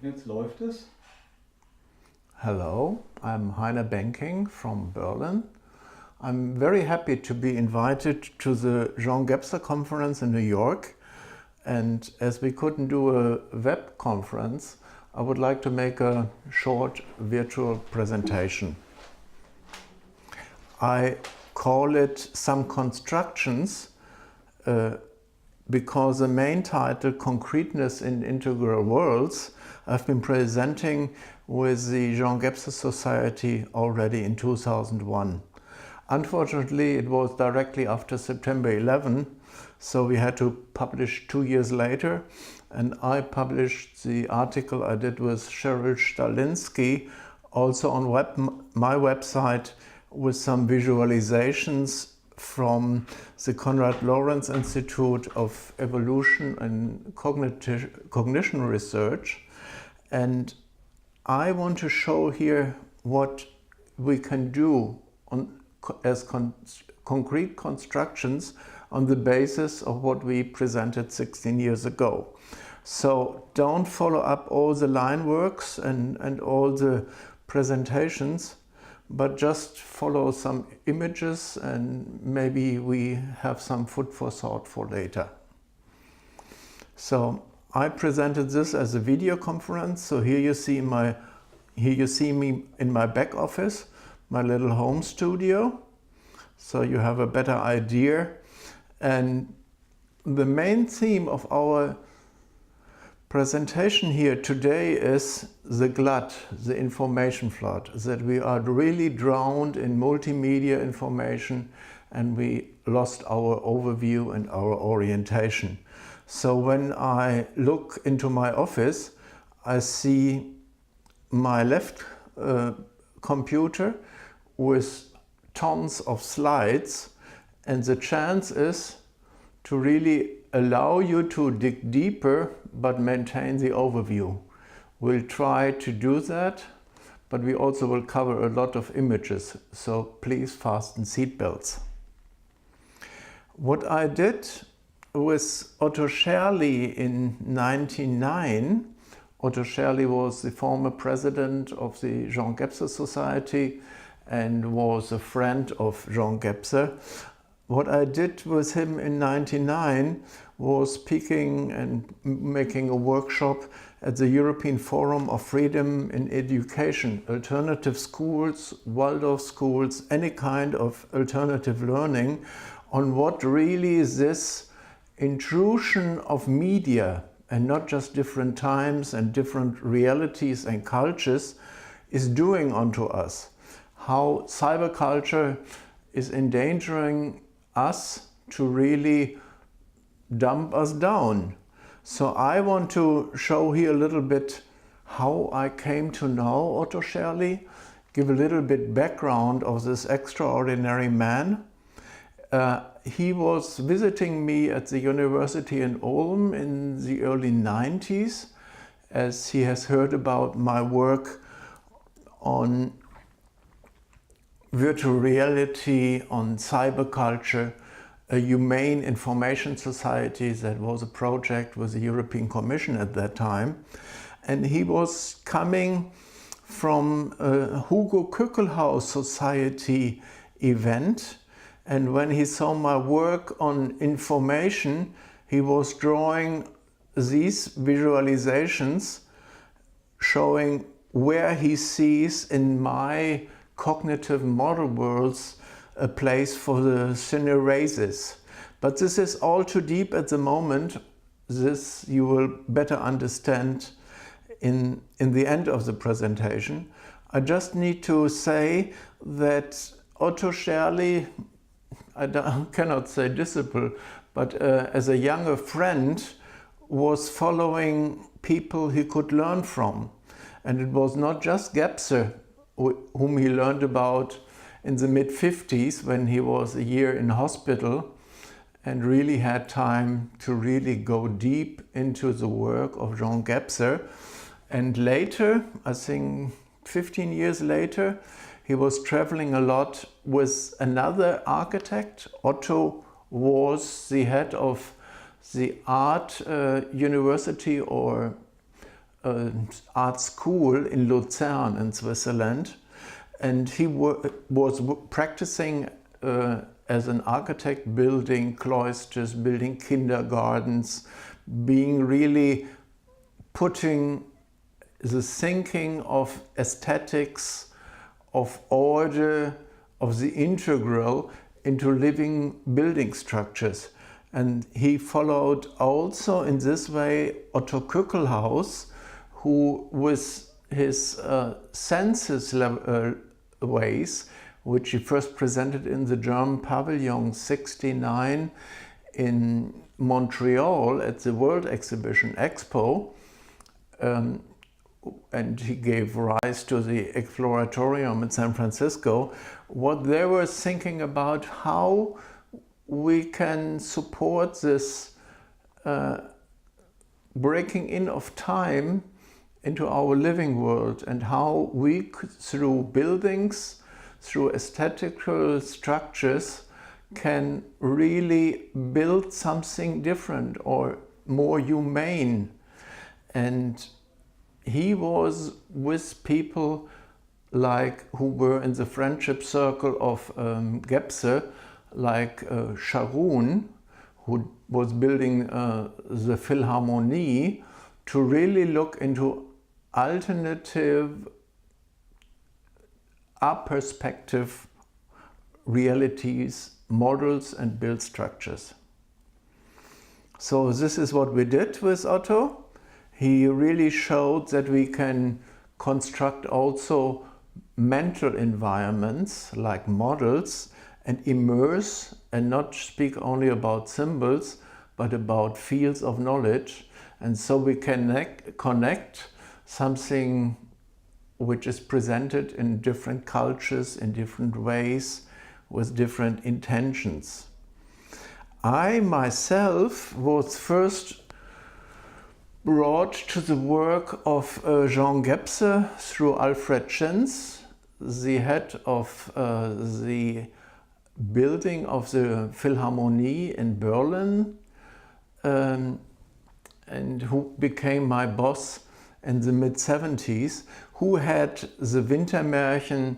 Jetzt läuft es. Hello, I'm Heiner Benking from Berlin. I'm very happy to be invited to the Gebser conference in New York, and as we couldn't do a web conference, I would like to make a short virtual presentation. I call it Some Constructions because the main title, Concreteness in Integral Worlds, I've been presenting with the Gebser Society already in 2001. Unfortunately, it was directly after September 11, so we had to publish 2 years later, and I published the article I did with Cheryl Stalinsky also on my website with some visualizations from the Konrad Lorenz Institute of Evolution and Cognition Research. And I want to show here what we can do as concrete constructions on the basis of what we presented 16 years ago. So don't follow up all the line works and all the presentations, but just follow some images and maybe we have some food for thought for later. So I presented this as a video conference. So here you see me in my back office, my little home studio. So you have a better idea. And the main theme of our presentation here today is the glut, the information flood, that we are really drowned in multimedia information and we lost our overview and our orientation. So when I look into my office, I see my left computer with tons of slides, and the chance is to really allow you to dig deeper but maintain the overview. We'll try to do that, but we also will cover a lot of images, so please fasten seatbelts. What I did with Otto Schärli in 1999, Otto Schärli was the former president of the Gebser Society and was a friend of Gebser. What I did with him in 1999 was speaking and making a workshop at the European Forum of Freedom in Education, alternative schools, Waldorf schools, any kind of alternative learning on what really is this intrusion of media, and not just different times and different realities and cultures, is doing onto us. How cyberculture is endangering us to really dump us down. So I want to show here a little bit how I came to know Otto Schärli, give a little bit background of this extraordinary man. He was visiting me at the university in Ulm in the early 90s, as he has heard about my work on virtual reality, on cyberculture, a humane information society that was a project with the European Commission at that time. And he was coming from a Hugo Kückelhaus Society event. And when he saw my work on information, he was drawing these visualizations showing where he sees in my cognitive model worlds a place for the synerasis. But this is all too deep at the moment. This you will better understand in the end of the presentation. I just need to say that Otto Schärli, I cannot say disciple, but as a younger friend, was following people he could learn from. And it was not just Gebser, whom he learned about in the mid-50s when he was a year in hospital and really had time to really go deep into the work of Gebser. And later, I think 15 years later, he was traveling a lot with another architect. Otto was the head of the art university or art school in Lucerne in Switzerland, and he was practicing as an architect, building cloisters, building kindergartens, being really putting the thinking of aesthetics, of order, of the integral into living building structures. And he followed also in this way Otto Kückelhaus, who with his census ways, which he first presented in the German pavilion 69 in Montreal at the World Exhibition Expo, and he gave rise to the Exploratorium in San Francisco. What they were thinking about how we can support this breaking in of time into our living world, and how we could, through buildings, through aesthetical structures, can really build something different or more humane. And he was with people like who were in the friendship circle of Gebser, like Sharon, who was building the Philharmonie, to really look into alternative, perspective realities, models and build structures. So this is what we did with Otto. He really showed that we can construct also mental environments like models and immerse and not speak only about symbols, but about fields of knowledge. And so we can connect something which is presented in different cultures, in different ways, with different intentions. I myself was first brought to the work of Jean Gebser through Alfred Schintz, the head of the building of the Philharmonie in Berlin, and who became my boss in the mid-70s, who had the Wintermärchen,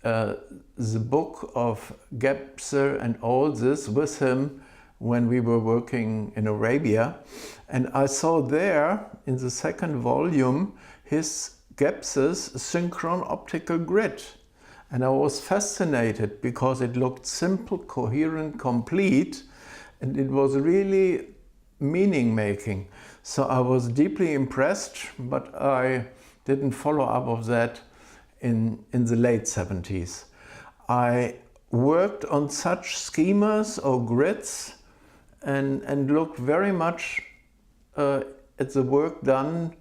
the book of Gebser and all this with him when we were working in Arabia. And I saw there in the second volume his Gebser's synchron optical grid. And I was fascinated because it looked simple, coherent, complete, and it was really meaning-making. So I was deeply impressed, but I didn't follow up of that in the late 70s. I worked on such schemas or grids and looked very much at the work done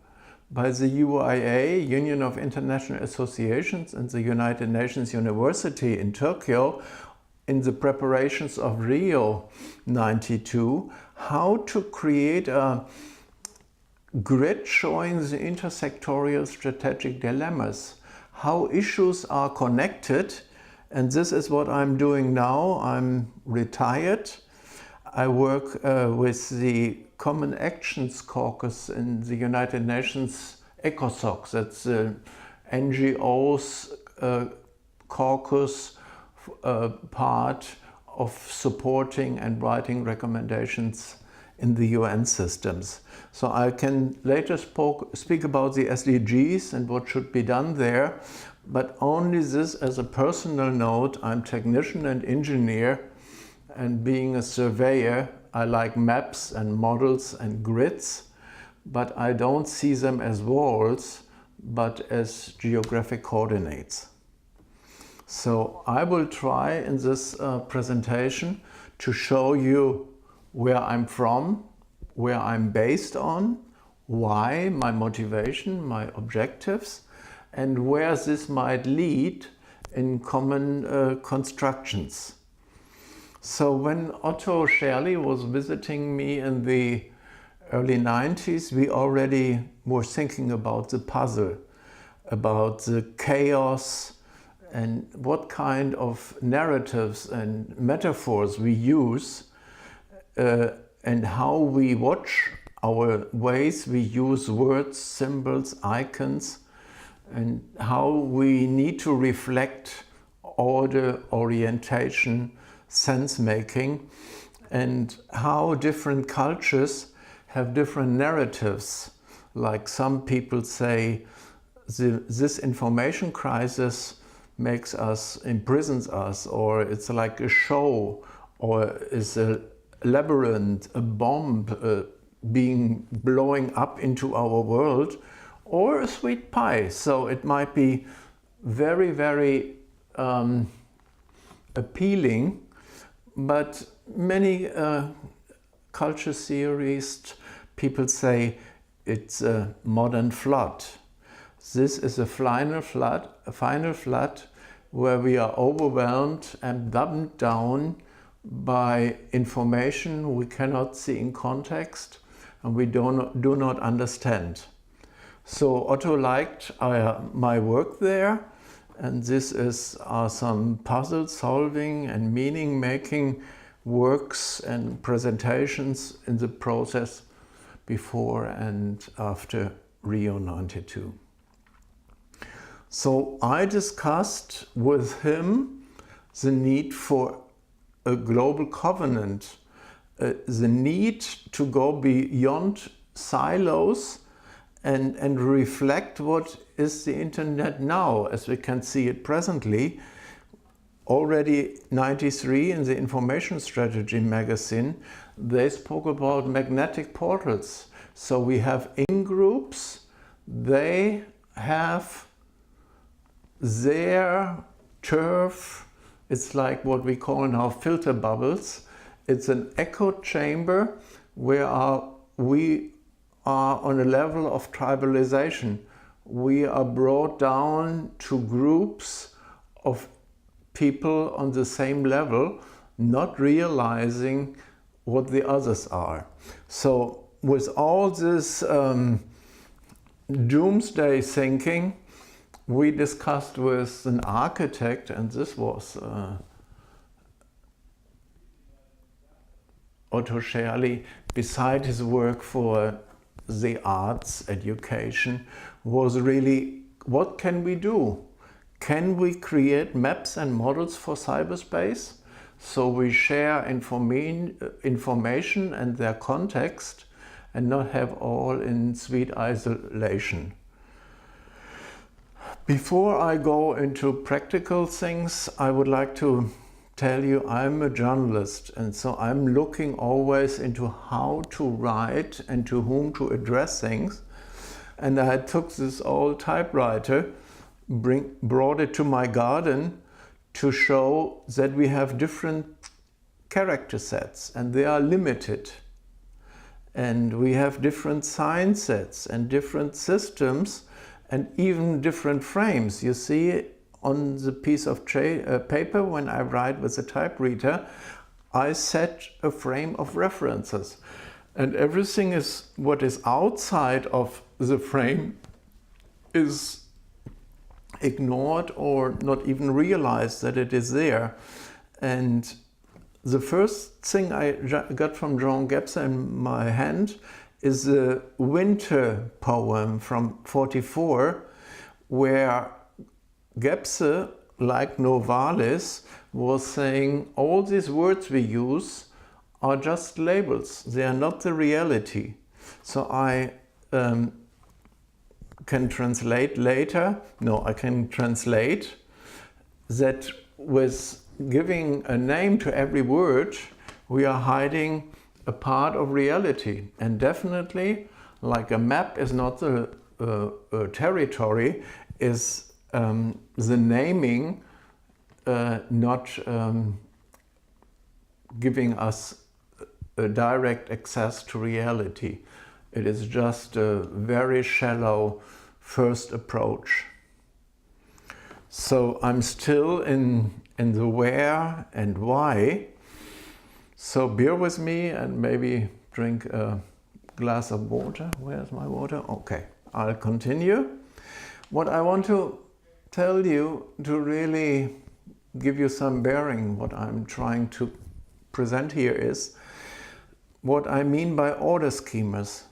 by the UIA, Union of International Associations, and the United Nations University in Tokyo in the preparations of Rio 92, how to create a grid showing the intersectorial strategic dilemmas, how issues are connected. And this is what I'm doing now. I'm retired. I work with the Common Actions Caucus in the United Nations ECOSOC. That's the NGOs caucus part of supporting and writing recommendations in the UN systems. So I can later speak about the SDGs and what should be done there, but only this as a personal note. I'm technician and engineer, and being a surveyor, I like maps and models and grids, but I don't see them as walls, but as geographic coordinates. So I will try in this presentation to show you where I'm from, where I'm based on, why, my motivation, my objectives, and where this might lead in common constructions. So when Otto Schärli was visiting me in the early 90s, we already were thinking about the puzzle, about the chaos, and what kind of narratives and metaphors we use, and how we watch our ways we use words, symbols, icons, and how we need to reflect order, orientation, sense-making, and how different cultures have different narratives. Like some people say, this information crisis makes us, imprisons us, or it's like a show, or is a labyrinth, a bomb blowing up into our world, or a sweet pie. So it might be very, very appealing, but many culture theorists, people say it's a modern flood. This is a final flood where we are overwhelmed and dumbed down by information we cannot see in context and we do not understand. So Otto liked my work there, and this is some puzzle solving and meaning making works and presentations in the process before and after Rio 92. So I discussed with him the need for a global covenant, the need to go beyond silos and reflect what is the internet now, as we can see it presently. Already 93 in the Information Strategy magazine, they spoke about magnetic portals. So we have in-groups, they have their turf. It's like what we call now filter bubbles. It's an echo chamber where we are on a level of tribalization. We are brought down to groups of people on the same level, not realizing what the others are. So with all this doomsday thinking, we discussed with an architect, and this was Otto Schärli, beside his work for the arts education, was really, what can we do? Can we create maps and models for cyberspace? So we share information and their context and not have all in sweet isolation. Before I go into practical things, I would like to tell you I'm a journalist, and so I'm looking always into how to write and to whom to address things. And I took this old typewriter, brought it to my garden to show that we have different character sets and they are limited. And we have different sign sets and different systems and even different frames. You see on the piece of paper when I write with a typewriter, I set a frame of references. And everything is what is outside of the frame is ignored or not even realized that it is there. And the first thing I got from John Gebser in my hand is the winter poem from '44, where Gebser, like Novalis, was saying all these words we use are just labels. They are not the reality. So I can translate later. No, I can translate that with giving a name to every word, we are hiding a part of reality. And definitely, like a map is not the territory, is the naming not giving us a direct access to reality. It is just a very shallow first approach. So I'm still in the where and why. So bear with me and maybe drink a glass of water. Where's my water? Okay, I'll continue. What I want to tell you, to really give you some bearing, what I'm trying to present here is what I mean by order schemas.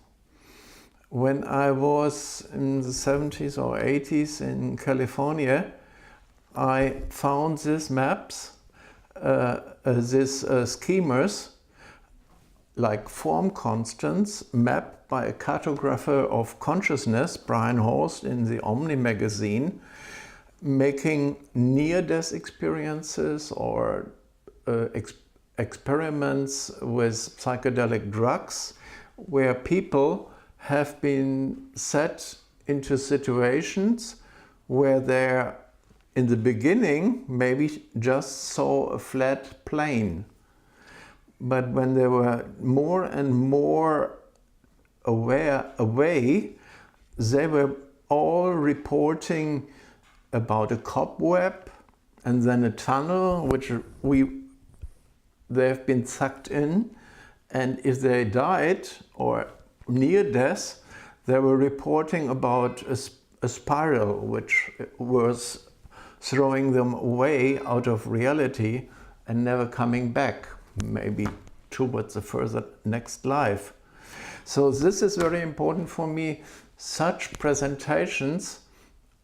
When I was in the 70s or 80s in California, I found these maps, these schemas, like form constants, mapped by a cartographer of consciousness, Brian Horst, in the OMNI magazine, making near-death experiences or experiments with psychedelic drugs, where people have been set into situations where they're, in the beginning, maybe just saw a flat plane. But when they were more and more away, they were all reporting about a cobweb and then a tunnel which they've been sucked in, and if they died or near death, they were reporting about a spiral which was throwing them away out of reality and never coming back, maybe towards the further next life. So this is very important for me. Such presentations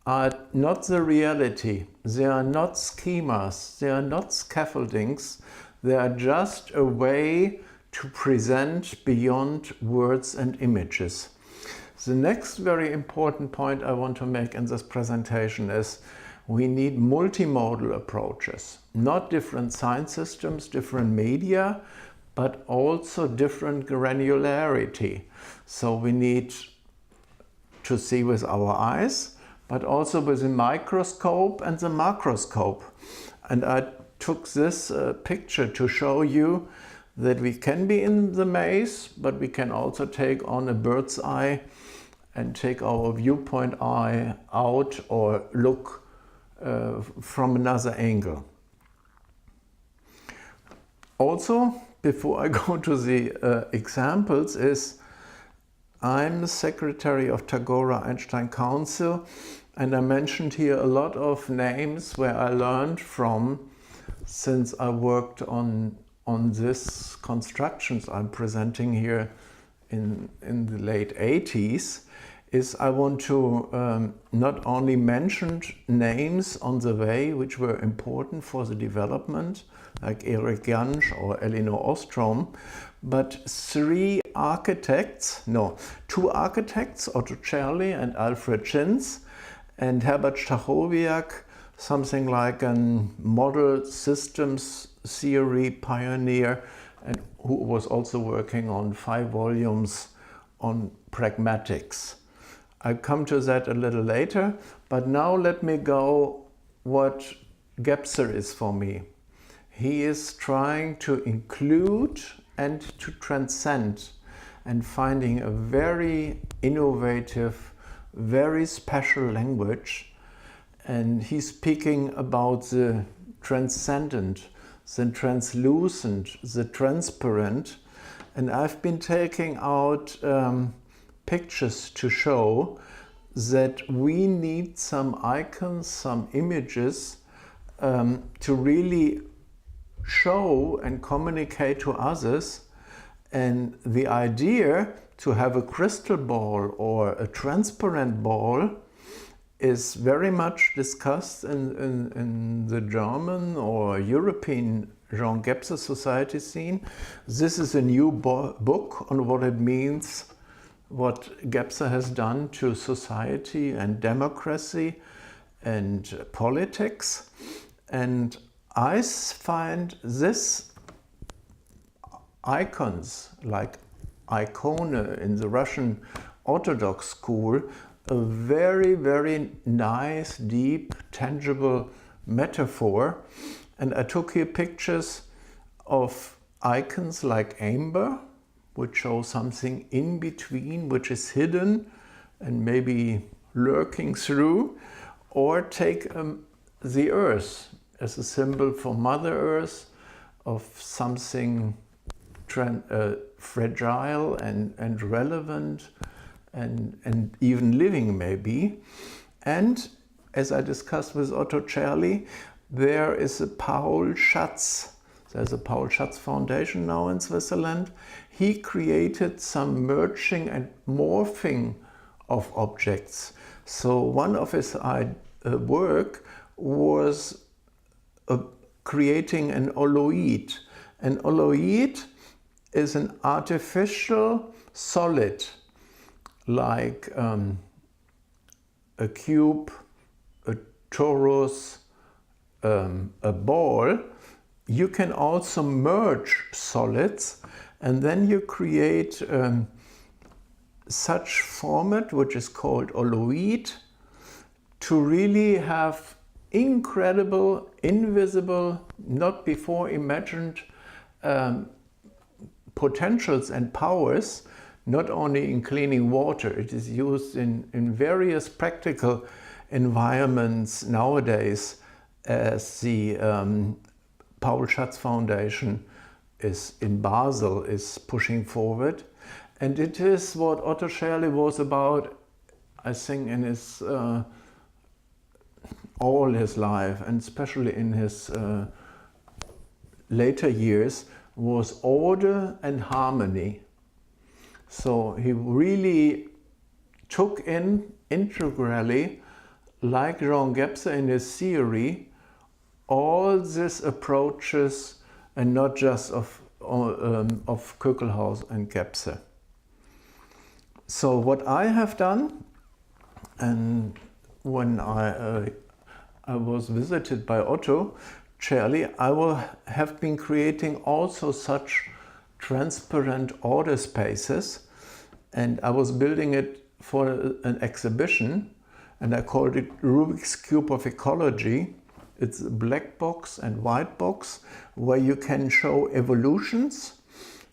are not the reality. They are not schemas. They are not scaffoldings. They are just a way to present beyond words and images. The next very important point I want to make in this presentation is we need multimodal approaches, not different science systems, different media, but also different granularity. So we need to see with our eyes, but also with the microscope and the macroscope. And I took this picture to show you that we can be in the maze, but we can also take on a bird's eye and take our viewpoint eye out or look from another angle. Also, before I go to the examples, I'm the secretary of Tagore-Einstein Council, and I mentioned here a lot of names where I learned from since I worked on these constructions I'm presenting here in the late 80s. I want to not only mention names on the way which were important for the development, like Erich Jansch or Elinor Ostrom, but two architects, Otto Schärli and Alfred Schintz, and Herbert Stachowiak, something like a model systems theory pioneer, and who was also working on 5 volumes on pragmatics. I'll come to that a little later, but now let me go what Gebser is for me. He is trying to include and to transcend, and finding a very innovative, very special language. And he's speaking about the transcendent, the translucent, the transparent. And I've been taking out pictures to show that we need some icons, some images to really show and communicate to others. And the idea to have a crystal ball or a transparent ball is very much discussed in the German or European Jean Gebser society scene. This is a new book on what it means, what Gebser has done to society and democracy and politics. And I find this icons, like Ikone in the Russian Orthodox school, a very, very nice, deep, tangible metaphor. And I took here pictures of icons like amber, which show something in between, which is hidden and maybe lurking through, or take the earth as a symbol for Mother Earth, of something fragile and relevant and even living maybe. And as I discussed with Otto Schärli, there is a Paul Schatz. There's a Paul Schatz Foundation now in Switzerland. He created some merging and morphing of objects. So one of his work was creating an oloid. An oloid is an artificial solid, like a cube, a torus, a ball. You can also merge solids, and then you create such format, which is called oloid, to really have incredible, invisible, not before imagined potentials and powers, not only in cleaning water. It is used in various practical environments nowadays, as the Paul Schatz Foundation is in Basel is pushing forward. And it is what Otto Schärli was about, I think, in his all his life, and especially in his later years, was order and harmony. So he really took in integrally, like Jean Gebser in his theory, all these approaches, and not just of Kückelhaus and Gebser. So what I have done, and when I was visited by Otto Schärli, I have been creating also such transparent order spaces, and I was building it for an exhibition, and I called it Rubik's Cube of Ecology. It's a black box and white box where you can show evolutions,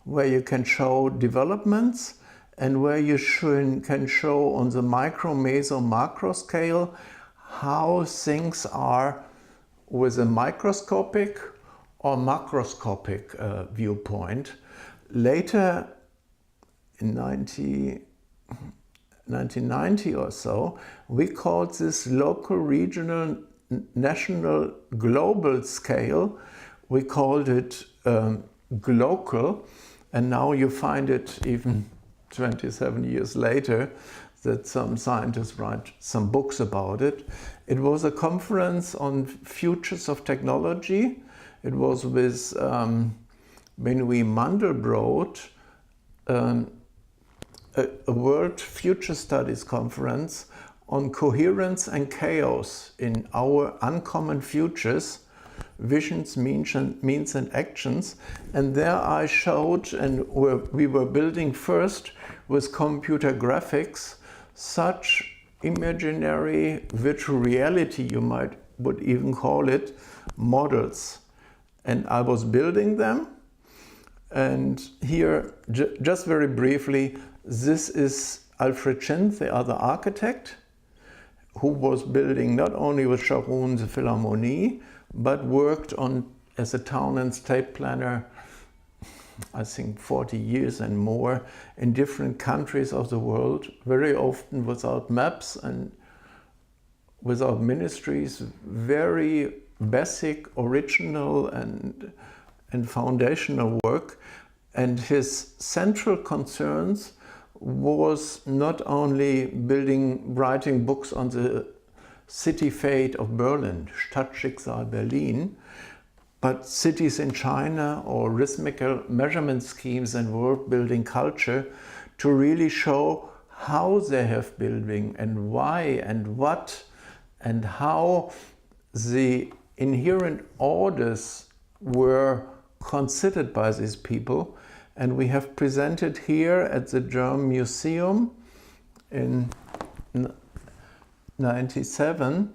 where you can show developments, and where you can show on the micro, meso, macro scale how things are with a microscopic or macroscopic viewpoint. Later, in 1990 or so, we called this local, regional, national, global scale. We called it Ecological, and now you find it even 27 years later that some scientists write some books about it. It was a conference on futures of technology. It was with Benoît Mandelbrot, a World Future Studies conference on coherence and chaos in our uncommon futures, visions, means and actions. And there I showed, and we were building first with computer graphics, such imaginary virtual reality, you would even call it, models. And I was building them. And here, just very briefly, this is Alfred Schinz, the other architect, who was building not only with Sharon the Philharmonie, but worked on as a town and state planner, I think 40 years and more, in different countries of the world, very often without maps and without ministries, very basic, original and foundational work. And his central concerns was not only writing books on the city fate of Berlin, Stadtschicksal Berlin, but cities in China or rhythmical measurement schemes and world building culture, to really show how they have building and why and what and how the inherent orders were considered by these people. And we have presented here at the German Museum in 1997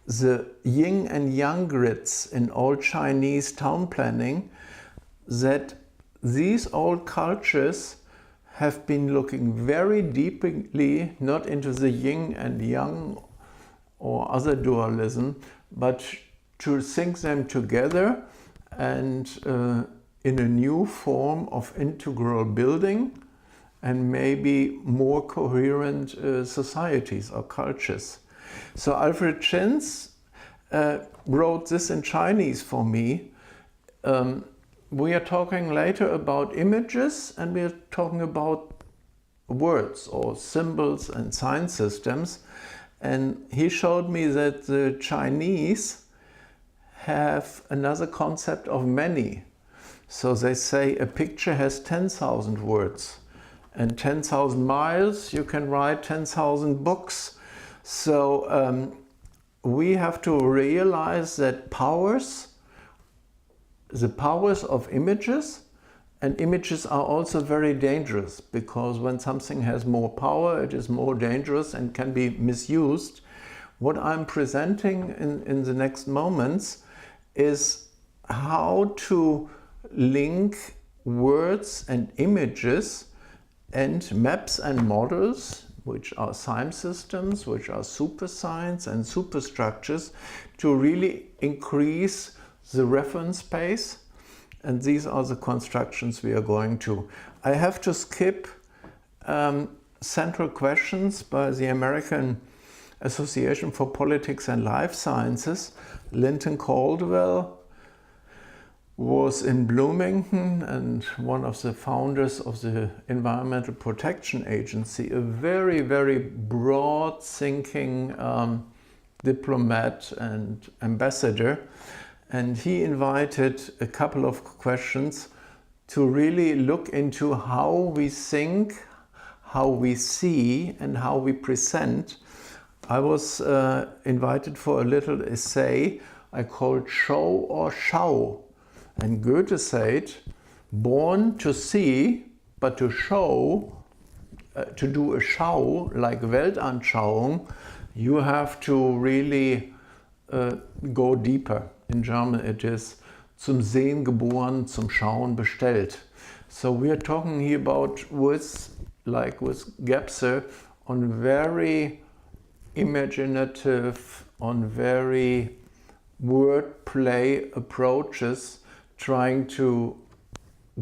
the yin and yang grids in old Chinese town planning, that these old cultures have been looking very deeply, not into the yin and yang or other dualism, but to think them together and in a new form of integral building and maybe more coherent societies or cultures. So Alfred Schinz wrote this in Chinese for me. We are talking later about images, and we are talking about words or symbols and sign systems. And he showed me that the Chinese have another concept of many. So they say a picture has 10,000 words, and 10,000 miles, you can write 10,000 books. So we have to realize that the powers of images, and images are also very dangerous, because when something has more power, it is more dangerous and can be misused. What I'm presenting in the next moments is how to link words and images and maps and models, which are sign systems, which are super signs and superstructures, to really increase the reference space. And these are the constructions we are going to. I have to skip central questions by the American Association for Politics and Life Sciences. Linton Caldwell was in Bloomington and one of the founders of the Environmental Protection Agency, a very, very broad thinking diplomat and ambassador. And he invited a couple of questions to really look into how we think, how we see, and how we present. I was invited for a little essay I called Show or Schau. And Goethe said, born to see, but to show, to do a Schau, like Weltanschauung, you have to really go deeper. In German it is zum Sehen geboren, zum Schauen bestellt. So we are talking here about like with Gebser, on very imaginative, on very wordplay approaches, trying to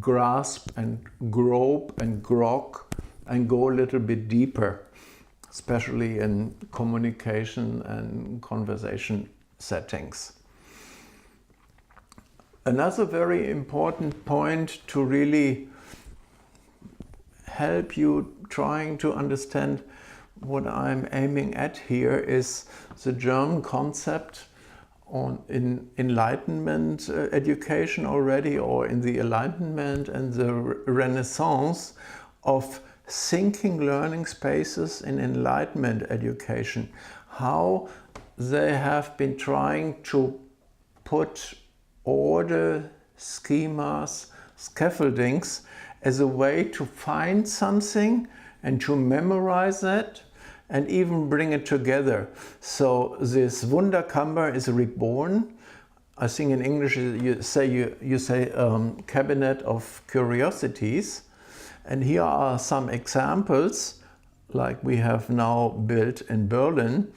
grasp and grope and grok and go a little bit deeper, especially in communication and conversation settings. Another very important point to really help you trying to understand what I'm aiming at here is the German concept in Enlightenment education already, or in the Enlightenment and the Renaissance, of thinking learning spaces in Enlightenment education. How they have been trying to put order, schemas, scaffoldings as a way to find something and to memorize it and even bring it together. So this Wunderkammer is reborn. I think in English you say cabinet of curiosities. And here are some examples, like we have now built in Berlin,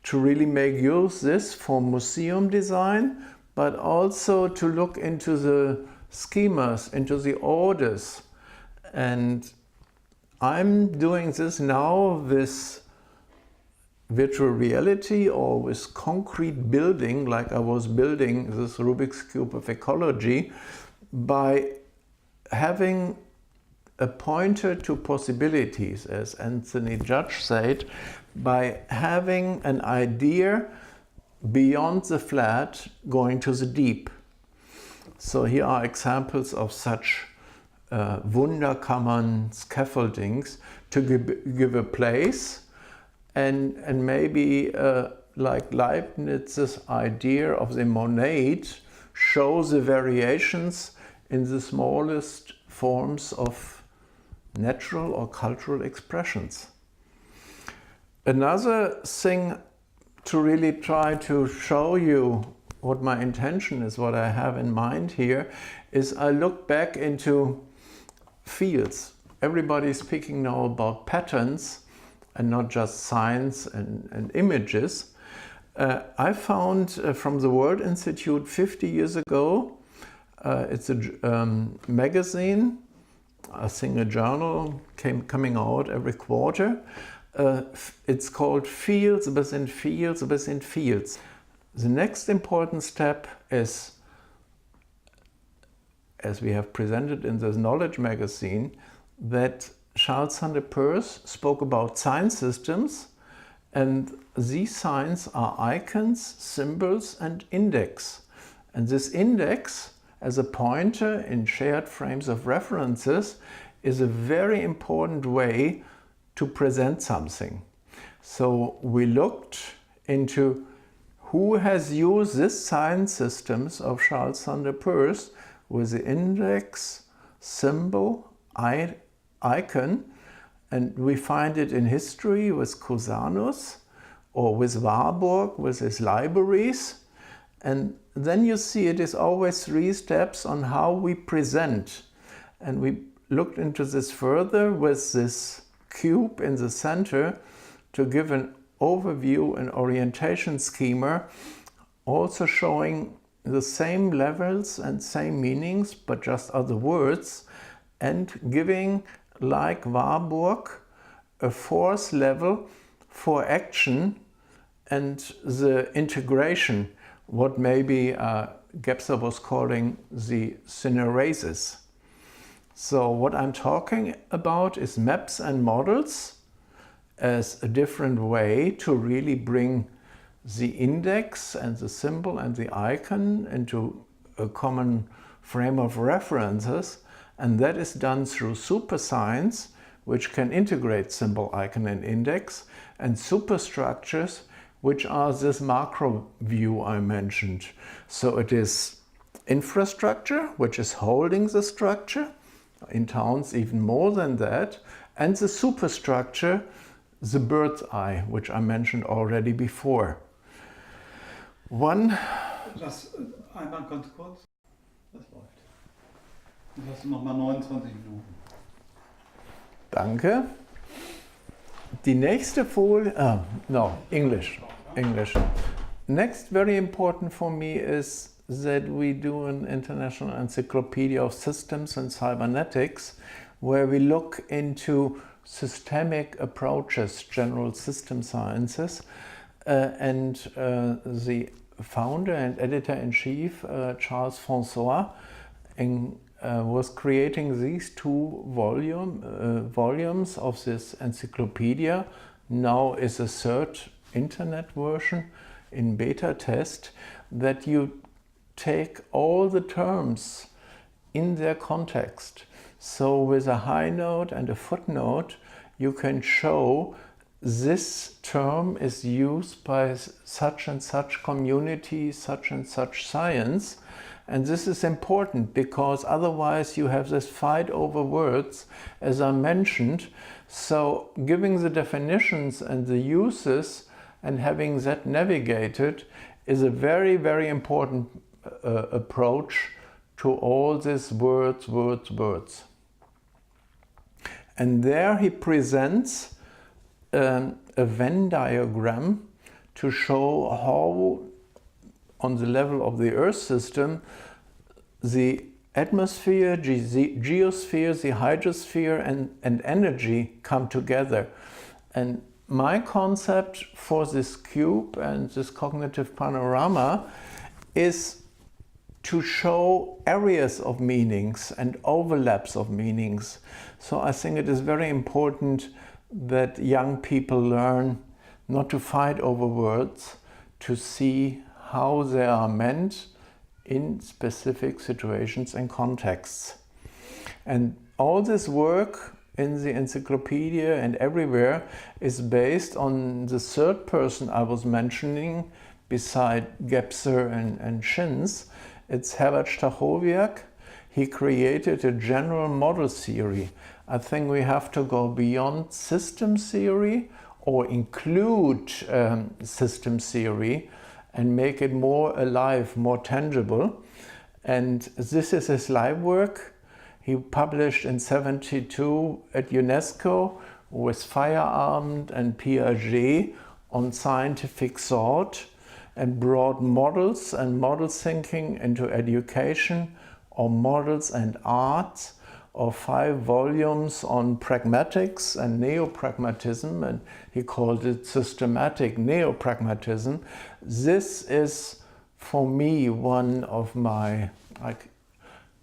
to really make use this for museum design, but also to look into the schemas, into the orders. And I'm doing this now with virtual reality or with concrete building, like I was building this Rubik's Cube of ecology, by having a pointer to possibilities, as Anthony Judge said, by having an idea beyond the flat going to the deep. So here are examples of such Wunderkammern scaffoldings to give a place, and maybe like Leibniz's idea of the monad, show the variations in the smallest forms of natural or cultural expressions. Another thing to really try to show you what my intention is, what I have in mind here, is I look back into fields. Everybody's speaking now about patterns and not just signs and images. I found from the World Institute 50 years ago, it's a magazine, I think a journal coming out every quarter. It's called Fields within Fields within Fields. The next important step is, as we have presented in this knowledge magazine, that Charles van der Perth spoke about sign systems, and these signs are icons, symbols, and index. And this index, as a pointer in shared frames of references, is a very important way to present something. So we looked into who has used these sign systems of Charles van der Perth with the index, symbol, icon, and we find it in history with Cusanus, or with Warburg with his libraries. And then you see it is always 3 steps on how we present. And we looked into this further with this cube in the center to give an overview and orientation schema, also showing the same levels and same meanings, but just other words, and giving, like Warburg, a 4th level for action and the integration, what maybe Gebser was calling the syneresis. So what I'm talking about is maps and models as a different way to really bring the index and the symbol and the icon into a common frame of references, and that is done through supersigns, which can integrate symbol, icon, and index, and superstructures, which are this macro view I mentioned. So it is infrastructure, which is holding the structure, in towns even more than that, and the superstructure, the bird's eye, which I mentioned already before. Das einmal ganz kurz. Das läuft. Du hast nochmal 29 Minuten. Danke. Die nächste Folie, English. Next, very important for me is that we do an international encyclopedia of systems and cybernetics, where we look into systemic approaches, general system sciences, and the founder and editor-in-chief, Charles François, was creating these 2 volumes of this encyclopedia. Now is a 3rd internet version in beta test, that you take all the terms in their context. So with a high note and a footnote, you can show this term is used by such and such community, such and such science. And this is important because otherwise you have this fight over words, as I mentioned. So giving the definitions and the uses and having that navigated is a very, very important approach to all these words. And there he presents a Venn diagram to show how, on the level of the Earth system, the atmosphere, geosphere, the hydrosphere, and energy come together. And my concept for this cube and this cognitive panorama is to show areas of meanings and overlaps of meanings. So I think it is very important that young people learn not to fight over words, to see how they are meant in specific situations and contexts. And all this work in the encyclopedia and everywhere is based on the 3rd person I was mentioning, beside Gebser and Schins. It's Herbert Stachowiak. He created a general model theory. I think we have to go beyond system theory or include system theory and make it more alive, more tangible. And this is his live work. He published in '72 at UNESCO with Feyerabend and Piaget on scientific thought, and brought models and model thinking into education, or models and arts, or 5 volumes on pragmatics and neo-pragmatism, and he called it systematic neo-pragmatism. This is, for me, one of my, I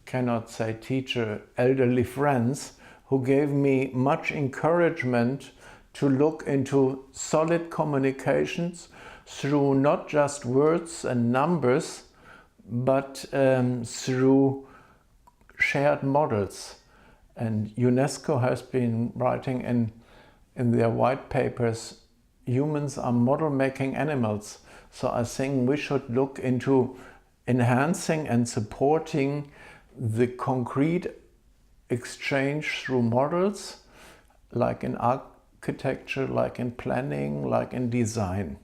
cannot say teacher, elderly friends, who gave me much encouragement to look into solid communications through not just words and numbers, but through shared models. And UNESCO has been writing in their white papers, humans are model-making animals. So I think we should look into enhancing and supporting the concrete exchange through models, like in architecture, like in planning, like in design.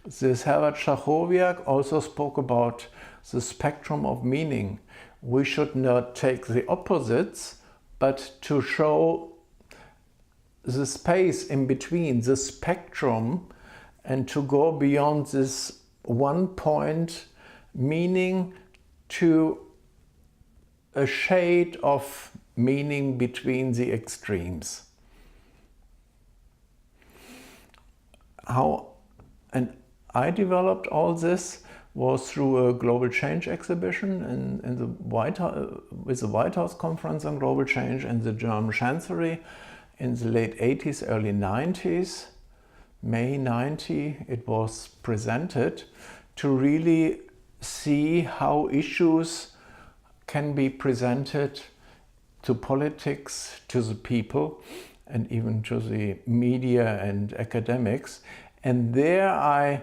This Herbert Stachowiak also spoke about the spectrum of meaning. We should not take the opposites, but to show the space in between, the spectrum, and to go beyond this one point meaning to a shade of meaning between the extremes. How and I developed all this was through a global change exhibition in the White House, with the White House Conference on Global Change and the German Chancellery in the late 80s, early 90s. May 90, it was presented to really see how issues can be presented to politics, to the people, and even to the media and academics. And there I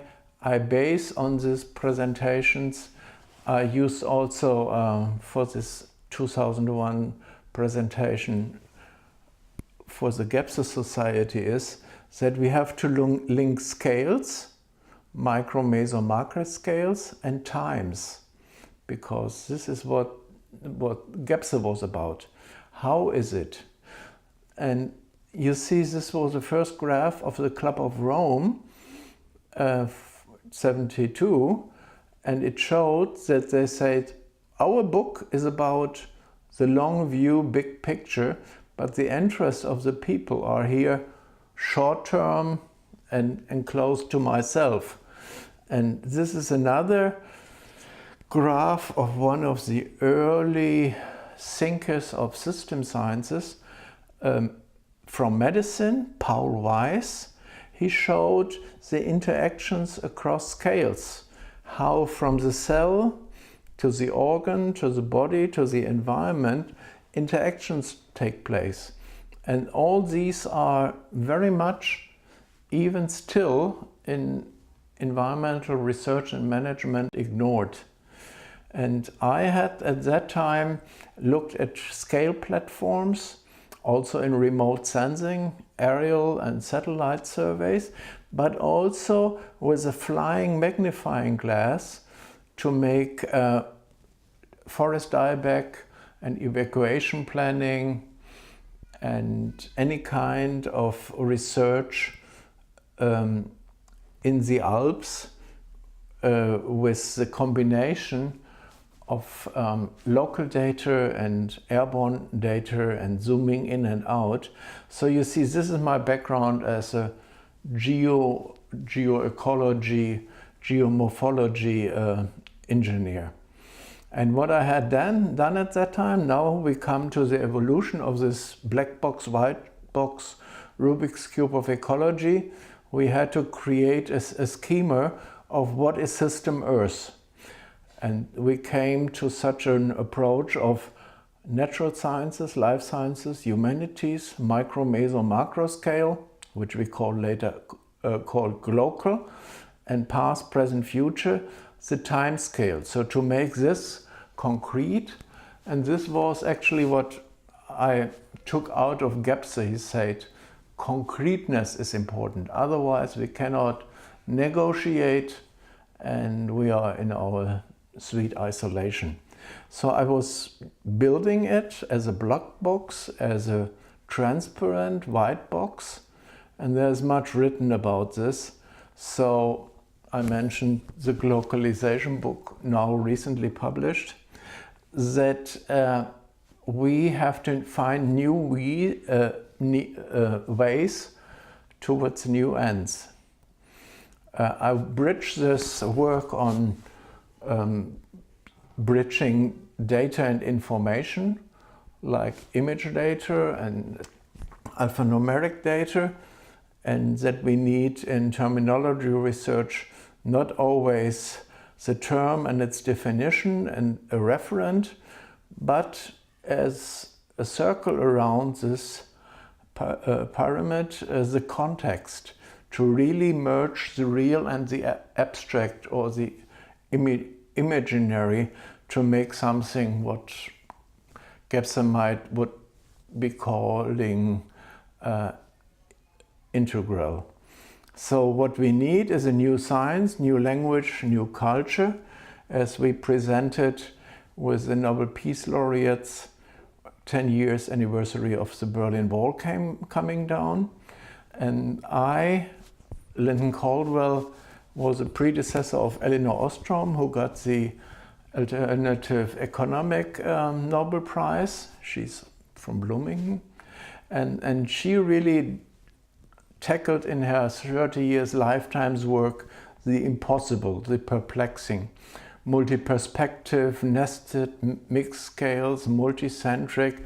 base on these presentations. I used also for this 2001 presentation for the Gebser Society is that we have to link scales, micro, meso, macro scales, and times, because this is what Gebser was about. How is it? And you see, this was the first graph of the Club of Rome, 72, and it showed that they said, our book is about the long view, big picture, but the interests of the people are here short term and close to myself. And this is another graph of one of the early thinkers of system sciences from medicine, Paul Weiss. He showed the interactions across scales, how from the cell to the organ, to the body, to the environment, interactions take place. And all these are very much, even still, in environmental research and management, ignored. And I had at that time looked at scale platforms, also in remote sensing, aerial and satellite surveys, but also with a flying magnifying glass to make forest dieback and evacuation planning and any kind of research in the Alps with the combination of local data and airborne data and zooming in and out. So you see, this is my background as a geoecology, geomorphology engineer. And what I had done at that time, now we come to the evolution of this black box, white box, Rubik's Cube of ecology. We had to create a schema of what is system Earth. And we came to such an approach of natural sciences, life sciences, humanities, micro, meso, macro scale, which we call later called local, and past, present, future, the time scale. So to make this concrete, and this was actually what I took out of Gebser. He said, concreteness is important, otherwise we cannot negotiate and we are in our sweet isolation. So I was building it as a black box, as a transparent white box, and there's much written about this. So I mentioned the globalization book, now recently published, that we have to find new ways towards new ends. I bridge this work on bridging data and information like image data and alphanumeric data, and that we need in terminology research not always the term and its definition and a referent, but as a circle around this pyramid, the context, to really merge the real and the abstract or the imaginary to make something what Gebser would be calling integral. So what we need is a new science, new language, new culture, as we presented with the Nobel Peace Laureates 10 years anniversary of the Berlin Wall coming down. And Lyndon Caldwell, was a predecessor of Elinor Ostrom, who got the Alternative Economic Nobel Prize. She's from Bloomington. And she really tackled in her 30 years lifetime's work the impossible, the perplexing, multi-perspective, nested mixed scales, multicentric,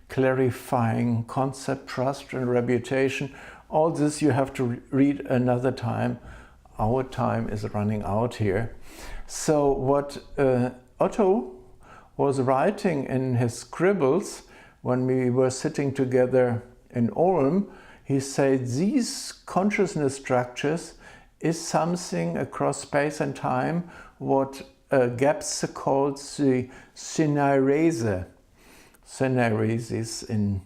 clarifying concept, trust and reputation. All this you have to read another time. Our time is running out here. So what Otto was writing in his scribbles when we were sitting together in Ulm, he said these consciousness structures is something across space and time what Gebser calls the synerese in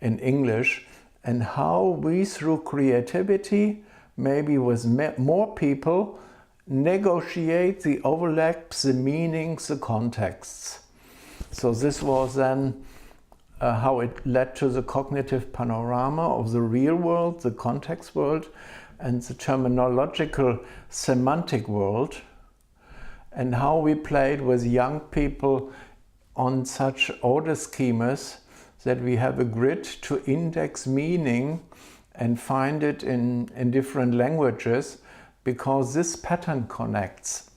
English, and how we through creativity, maybe with more people, negotiate the overlaps, the meanings, the contexts. So this was then how it led to the cognitive panorama of the real world, the context world, and the terminological semantic world, and how we played with young people on such order schemas that we have a grid to index meaning and find it in different languages, because this pattern connects.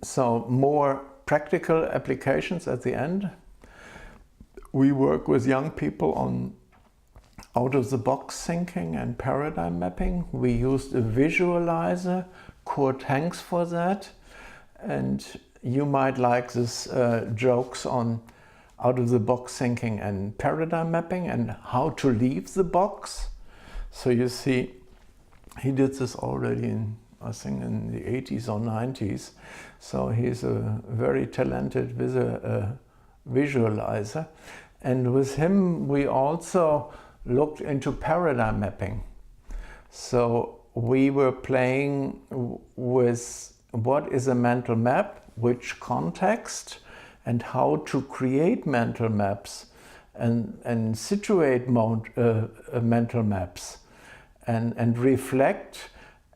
So more practical applications at the end. We work with young people on out-of-the-box thinking and paradigm mapping. We used a visualizer, Kurt Hanks, for that. And you might like this jokes on out-of-the-box thinking and paradigm mapping and how to leave the box. So you see, he did this already in, I think, in the 80s or 90s. So he's a very talented visualizer. And with him, we also looked into paradigm mapping. So we were playing with what is a mental map, which context, and how to create mental maps and situate mental maps and reflect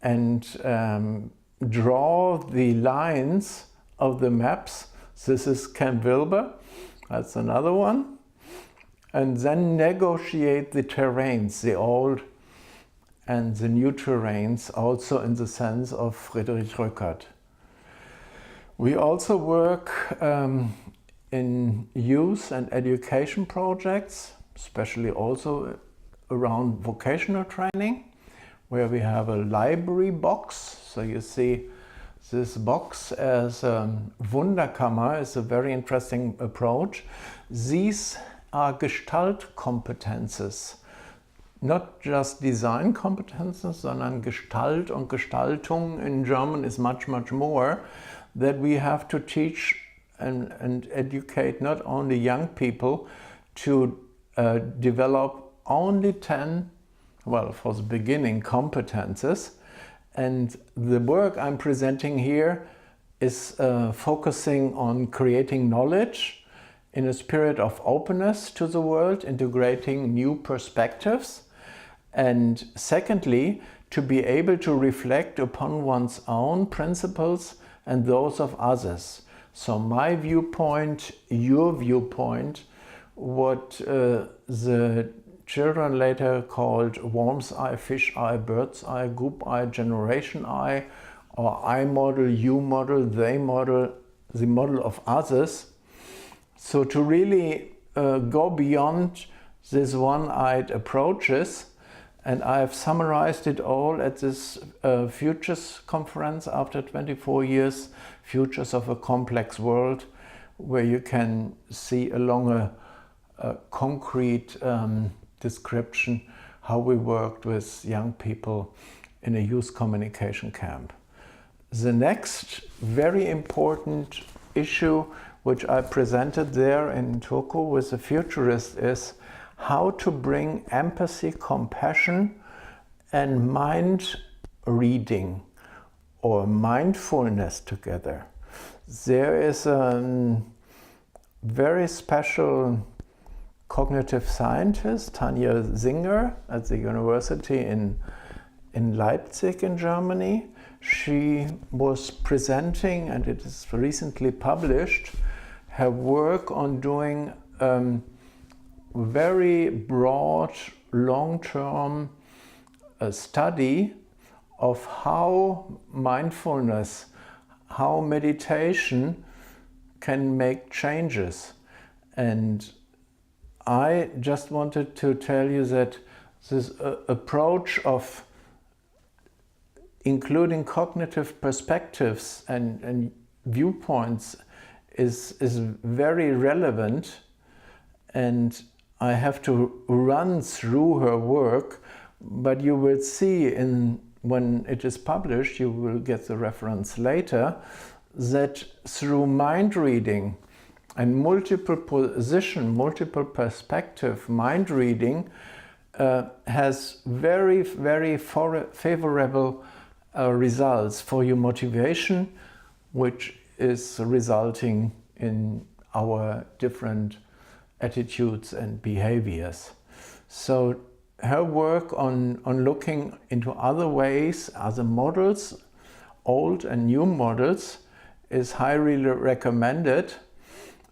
and draw the lines of the maps. This is Ken Wilber, that's another one. And then negotiate the terrains, the old and the new terrains, also in the sense of Friedrich Rückert. We also work in youth and education projects, especially also around vocational training, where we have a library box. So you see this box as Wunderkammer is a very interesting approach. These are Gestalt competences, not just design competences, sondern Gestalt und Gestaltung in German is much, much more, that we have to teach and educate not only young people to develop only 10, well, for the beginning, competences. And the work I'm presenting here is focusing on creating knowledge in a spirit of openness to the world, integrating new perspectives. And secondly, to be able to reflect upon one's own principles and those of others. So my viewpoint, your viewpoint, what the children later called worm's eye, fish eye, bird's eye, group eye, generation eye, or I model, you model, they model, the model of others. So to really go beyond these one-eyed approaches, and I have summarized it all at this Futures conference after 24 years, Futures of a Complex World, where you can see along a concrete description how we worked with young people in a youth communication camp. The next very important issue which I presented there in Turku with the futurists is how to bring empathy, compassion and mind reading or mindfulness together. There is a very special cognitive scientist, Tanja Singer, at the university in Leipzig in Germany. She was presenting, and it is recently published, her work on doing very broad, long-term study of how mindfulness, how meditation can make changes. And I just wanted to tell you that this approach of including cognitive perspectives and viewpoints is very relevant, and I have to run through her work, but you will see when it is published, you will get the reference later, that through mind reading and multiple position, multiple perspective mind reading has very, very favorable results for your motivation, which is resulting in our different attitudes and behaviors. So her work on looking into other ways, other models, old and new models, is highly recommended.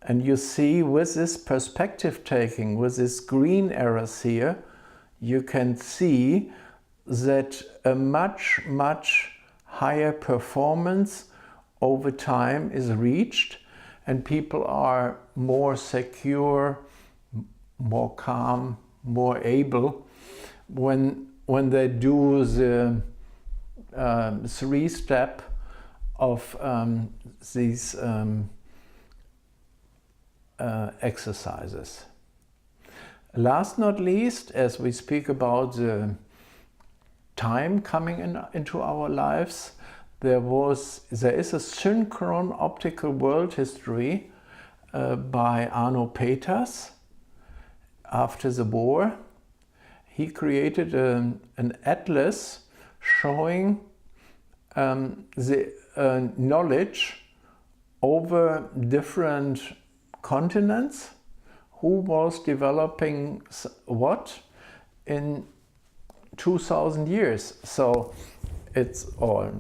And you see with this perspective taking, with this green arrows here, you can see that a much, much higher performance over time is reached, and people are more secure, more calm, more able when they do the 3-step of these exercises. Last not least, as we speak about the time coming into our lives, there is a synchron optical world history by Arno Peters after the war. He created an atlas showing the knowledge over different continents, who was developing what in 2000 years. So it's, or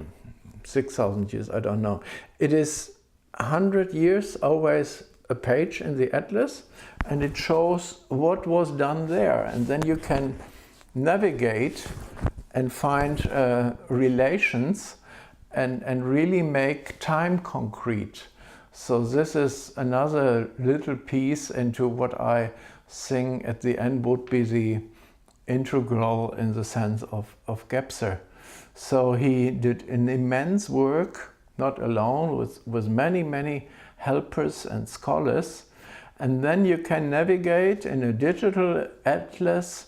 6,000 years, I don't know. It is 100 years always a page in the atlas, and it shows what was done there. And then you can navigate and find relations and really make time concrete. So this is another little piece into what I think at the end would be the integral in the sense of Gebser. So he did an immense work, not alone, with many, many helpers and scholars. And then you can navigate in a digital atlas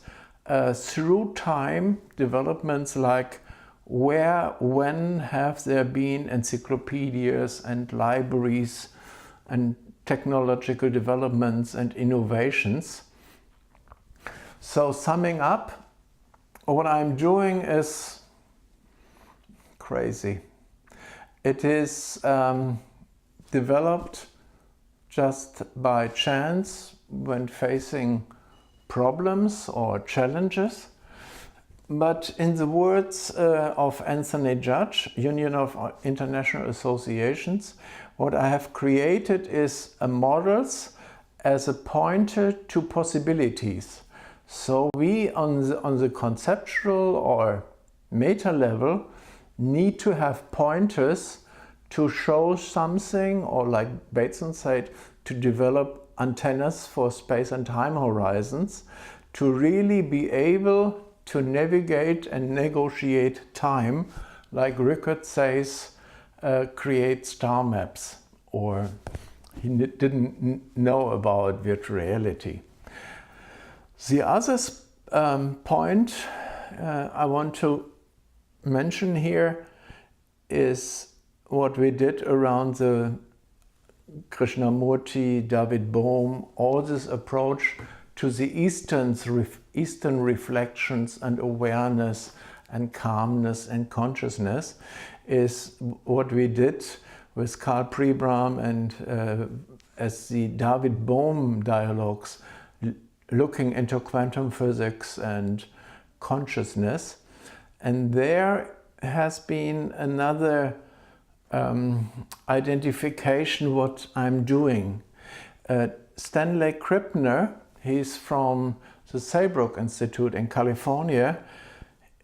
through time developments like where, when have there been encyclopedias and libraries and technological developments and innovations. So summing up, what I'm doing is crazy. It is developed just by chance when facing problems or challenges. But in the words of Anthony Judge, Union of International Associations, what I have created is a models as a pointer to possibilities. So we on the conceptual or meta level need to have pointers to show something, or like Bateson said, to develop antennas for space and time horizons, to really be able to navigate and negotiate time, like Rickert says, create star maps, or he didn't know about virtual reality. The other point I want to mention here is what we did around the Krishnamurti, David Bohm, all this approach to the Eastern reflections and awareness and calmness and consciousness is what we did with Karl Pribram and as the David Bohm dialogues, looking into quantum physics and consciousness. And there has been another identification what I'm doing. Stanley Krippner, he's from the Saybrook Institute in California.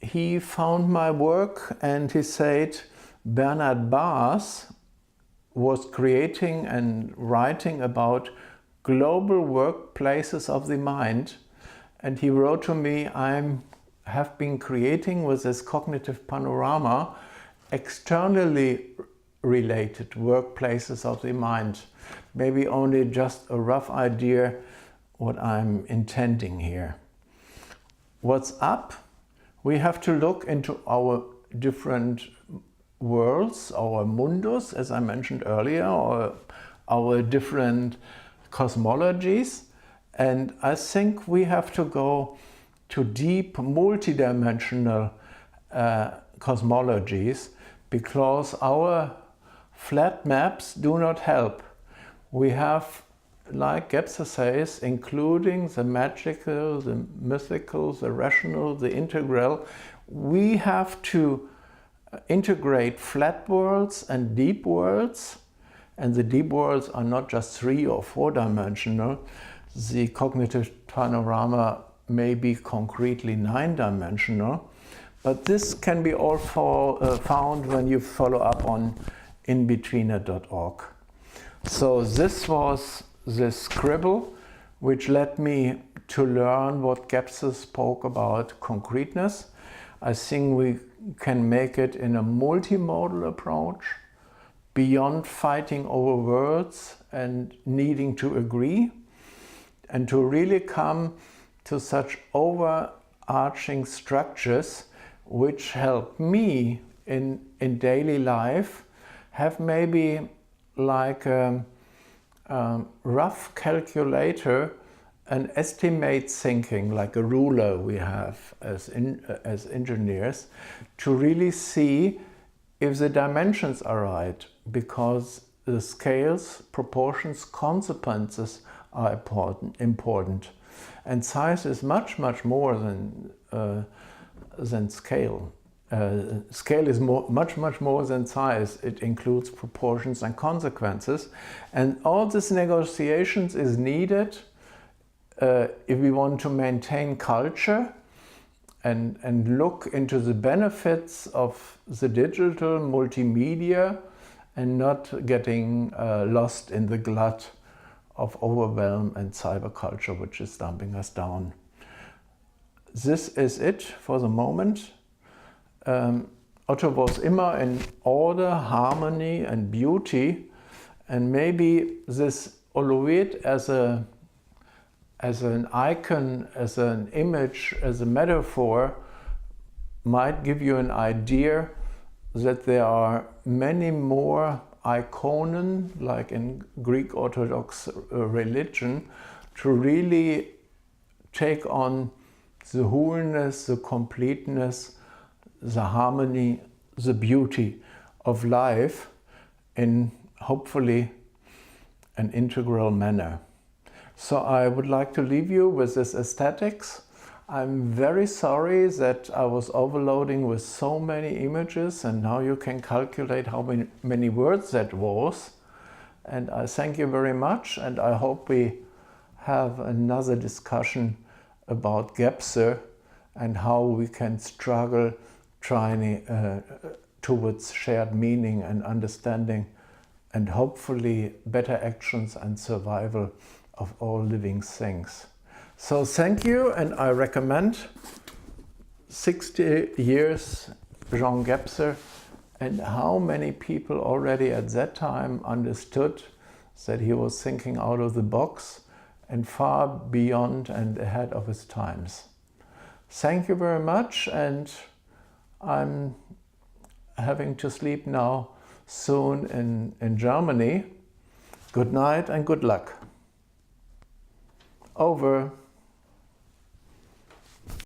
He found my work and he said Bernard Bass was creating and writing about global workplaces of the mind, and he wrote to me, I have been creating with this cognitive panorama externally related workplaces of the mind. Maybe only just a rough idea what I'm intending here. What's up? We have to look into our different worlds, our mundus, as I mentioned earlier, or our different cosmologies. And I think we have to go to deep multidimensional cosmologies, because our flat maps do not help. We have, like Gebser says, including the magical, the mythical, the rational, the integral. We have to integrate flat worlds and deep worlds, and the deep worlds are not just 3 or 4 dimensional. The cognitive panorama may be concretely 9 dimensional, but this can be all found when you follow up on inbetweener.org. So this was the scribble which led me to learn what Gebser spoke about concreteness. I think we can make it in a multimodal approach, beyond fighting over words and needing to agree, and to really come to such overarching structures which help me in daily life have maybe like a rough calculator, an estimate thinking, like a ruler we have as engineers, to really see if the dimensions are right, because the scales, proportions, consequences are important. And size is much more than scale. Scale is much more than size. It includes proportions and consequences. And all these negotiations is needed if we want to maintain culture and look into the benefits of the digital multimedia and not getting lost in the glut of overwhelm and cyberculture, which is dumping us down. This is it for the moment. Otto was immer in order, harmony and beauty, and maybe this Oloid as an icon, as an image, as a metaphor might give you an idea that there are many more iconen, like in Greek Orthodox religion, to really take on the wholeness, the completeness, the harmony, the beauty of life in hopefully an integral manner. So I would like to leave you with this aesthetics. I'm very sorry that I was overloading with so many images, and now you can calculate how many words that was. And I thank you very much, and I hope we have another discussion about Gebser and how we can struggle trying towards shared meaning and understanding, and hopefully better actions and survival of all living things. So thank you, and I recommend 60 years Jean Gebser, and how many people already at that time understood that he was thinking out of the box and far beyond and ahead of his times. Thank you very much, and I'm having to sleep now soon in Germany. Good night and good luck. Over.